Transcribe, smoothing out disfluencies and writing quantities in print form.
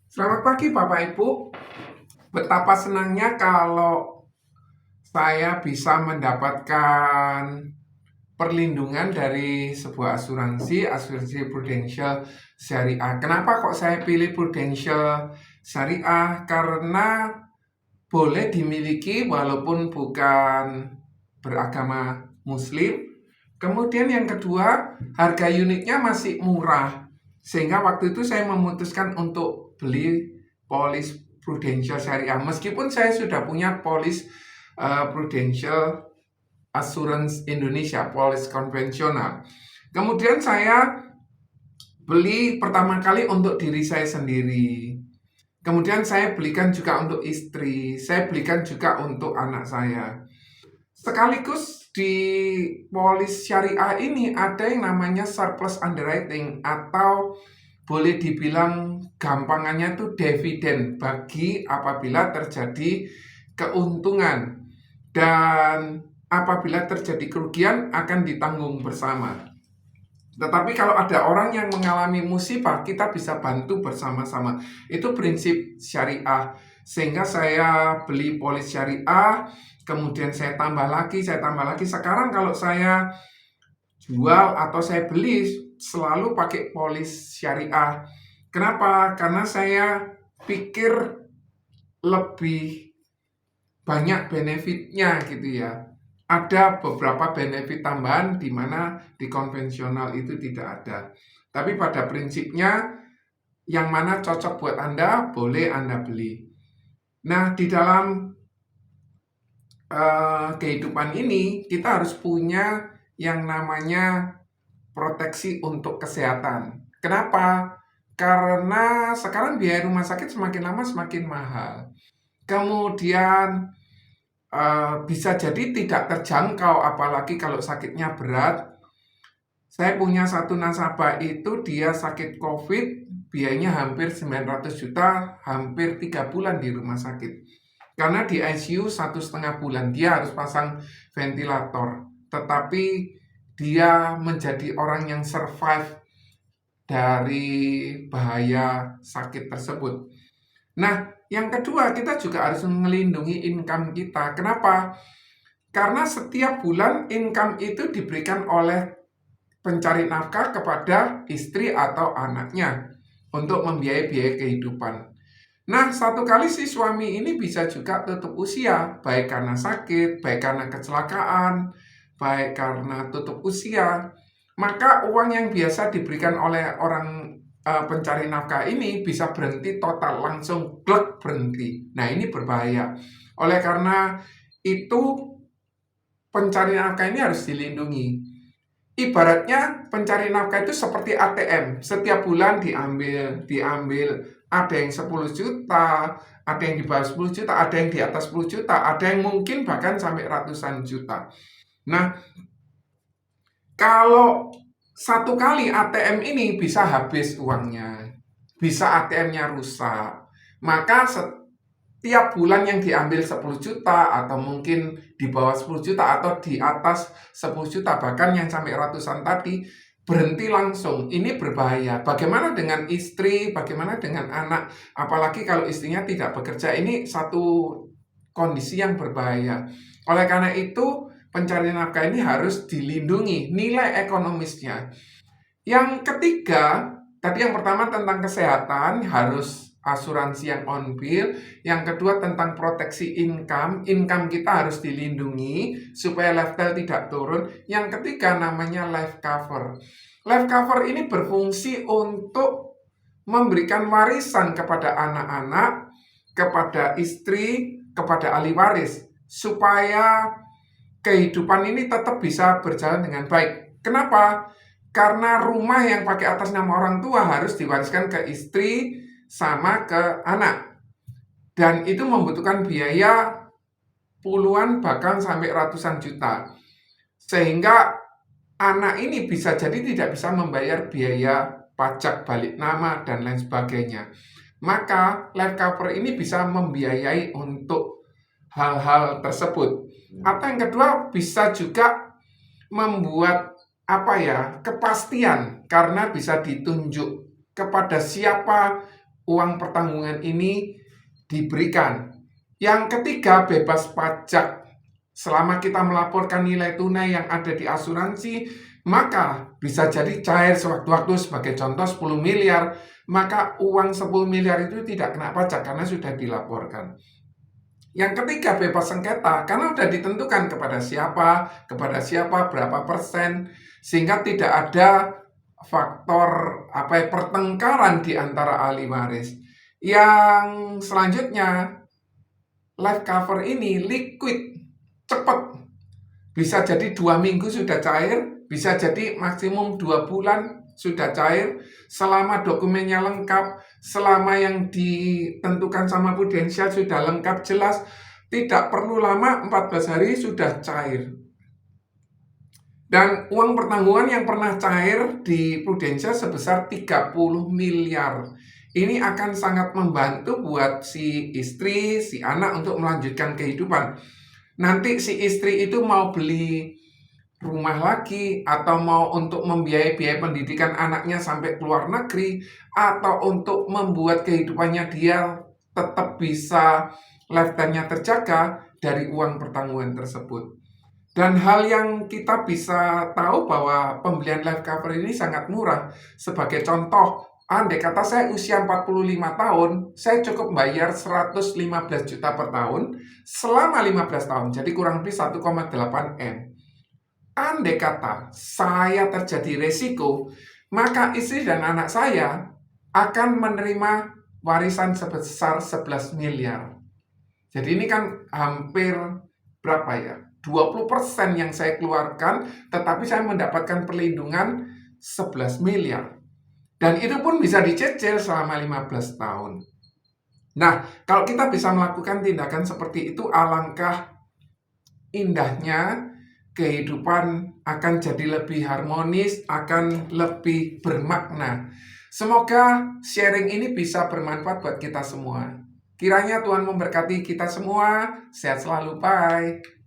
Selamat pagi Bapak Ibu. Betapa senangnya kalau saya bisa mendapatkan perlindungan dari sebuah asuransi Prudential Syariah. Kenapa kok saya pilih Prudential Syariah? Karena boleh dimiliki walaupun bukan beragama Muslim. Kemudian yang kedua, harga unitnya masih murah. Sehingga waktu itu saya memutuskan untuk beli polis Prudential Syariah. Meskipun saya sudah punya polis Prudential Assurance Indonesia, polis konvensional. Kemudian saya beli pertama kali untuk diri saya sendiri. Kemudian saya belikan juga untuk istri, saya belikan juga untuk anak saya. Sekaligus di polis syariah ini ada yang namanya surplus underwriting atau boleh dibilang gampangannya itu dividen bagi apabila terjadi keuntungan dan apabila terjadi kerugian akan ditanggung bersama. Tetapi kalau ada orang yang mengalami musibah, kita bisa bantu bersama-sama. Itu prinsip syariah. Sehingga saya beli polis syariah, kemudian saya tambah lagi. Sekarang kalau saya jual atau saya beli, selalu pakai polis syariah. Kenapa? Karena saya pikir lebih banyak benefitnya gitu ya. Ada beberapa benefit tambahan di mana di konvensional itu tidak ada. Tapi pada prinsipnya yang mana cocok buat Anda, boleh Anda beli. Nah, di dalam kehidupan ini kita harus punya yang namanya proteksi untuk kesehatan. Kenapa? Karena sekarang biaya rumah sakit semakin lama semakin mahal. Kemudian bisa jadi tidak terjangkau, apalagi kalau sakitnya berat. Saya punya satu nasabah itu dia sakit COVID, biayanya hampir 900 juta, hampir 3 bulan di rumah sakit. Karena di ICU 1,5 bulan, dia harus pasang ventilator. Tetapi dia menjadi orang yang survive dari bahaya sakit tersebut. Nah, yang kedua, kita juga harus melindungi income kita. Kenapa? Karena setiap bulan income itu diberikan oleh pencari nafkah kepada istri atau anaknya untuk membiayai biaya kehidupan. Nah, satu kali si suami ini bisa juga tutup usia, baik karena sakit, baik karena kecelakaan, baik karena tutup usia. Maka uang yang biasa diberikan oleh orang pencari nafkah ini bisa berhenti total, langsung glek berhenti. Nah, ini berbahaya. Oleh karena itu, pencari nafkah ini harus dilindungi. Ibaratnya pencari nafkah itu seperti ATM, setiap bulan diambil, ada yang 10 juta, ada yang di bawah 10 juta, ada yang di atas 10 juta, ada yang mungkin bahkan sampai ratusan juta. Nah, kalau satu kali ATM ini bisa habis uangnya, bisa ATM-nya rusak, maka setiap bulan yang diambil 10 juta atau mungkin di bawah 10 juta atau di atas 10 juta bahkan yang sampai ratusan tadi berhenti langsung. Ini berbahaya. Bagaimana dengan istri, bagaimana dengan anak, apalagi kalau istrinya tidak bekerja. Ini satu kondisi yang berbahaya. Oleh karena itu, pencari nafkah ini harus dilindungi nilai ekonomisnya. Yang ketiga, tadi yang pertama tentang kesehatan, harus asuransi yang on bill. Yang kedua tentang proteksi income kita harus dilindungi supaya lifestyle tidak turun. Yang ketiga namanya life cover. Life cover ini berfungsi untuk memberikan warisan kepada anak-anak, kepada istri, kepada ahli waris, supaya kehidupan ini tetap bisa berjalan dengan baik. Kenapa? Karena rumah yang pakai atas nama orang tua harus diwariskan ke istri sama ke anak. Dan itu membutuhkan biaya puluhan bahkan sampai ratusan juta. Sehingga anak ini bisa jadi tidak bisa membayar biaya pajak balik nama dan lain sebagainya. Maka life cover ini bisa membiayai untuk hal-hal tersebut. Atau yang kedua bisa juga membuat kepastian karena bisa ditunjuk kepada siapa uang pertanggungan ini diberikan. Yang ketiga, bebas pajak. Selama kita melaporkan nilai tunai yang ada di asuransi, maka bisa jadi cair sewaktu-waktu. Sebagai contoh 10 miliar, maka uang 10 miliar itu tidak kena pajak karena sudah dilaporkan. Yang ketiga, bebas sengketa, karena sudah ditentukan kepada siapa, berapa persen, sehingga tidak ada faktor pertengkaran di antara ahli waris. Yang selanjutnya, life cover ini liquid, cepat. Bisa jadi 2 minggu sudah cair, bisa jadi maksimum 2 bulan sudah cair, selama dokumennya lengkap, selama yang ditentukan sama Prudential sudah lengkap, jelas, tidak perlu lama, 14 hari sudah cair. Dan uang pertanggungan yang pernah cair di Prudential sebesar 30 miliar. Ini akan sangat membantu buat si istri, si anak untuk melanjutkan kehidupan. Nanti si istri itu mau beli rumah lagi, atau mau untuk membiayai biaya pendidikan anaknya sampai ke luar negeri, atau untuk membuat kehidupannya dia tetap bisa lifetime-nya terjaga dari uang pertanggungan tersebut. Dan hal yang kita bisa tahu bahwa pembelian life cover ini sangat murah. Sebagai contoh, andai kata saya usia 45 tahun, saya cukup bayar 115 juta per tahun selama 15 tahun, jadi kurang lebih 1,8 M. Andai kata saya terjadi resiko, maka istri dan anak saya akan menerima warisan sebesar 11 miliar. Jadi ini kan hampir berapa ya? 20% yang saya keluarkan, tetapi saya mendapatkan perlindungan 11 miliar. Dan itu pun bisa dicicil selama 15 tahun. Nah, kalau kita bisa melakukan tindakan seperti itu, alangkah indahnya kehidupan akan jadi lebih harmonis, akan lebih bermakna. Semoga sharing ini bisa bermanfaat buat kita semua. Kiranya Tuhan memberkati kita semua. Sehat selalu, bye.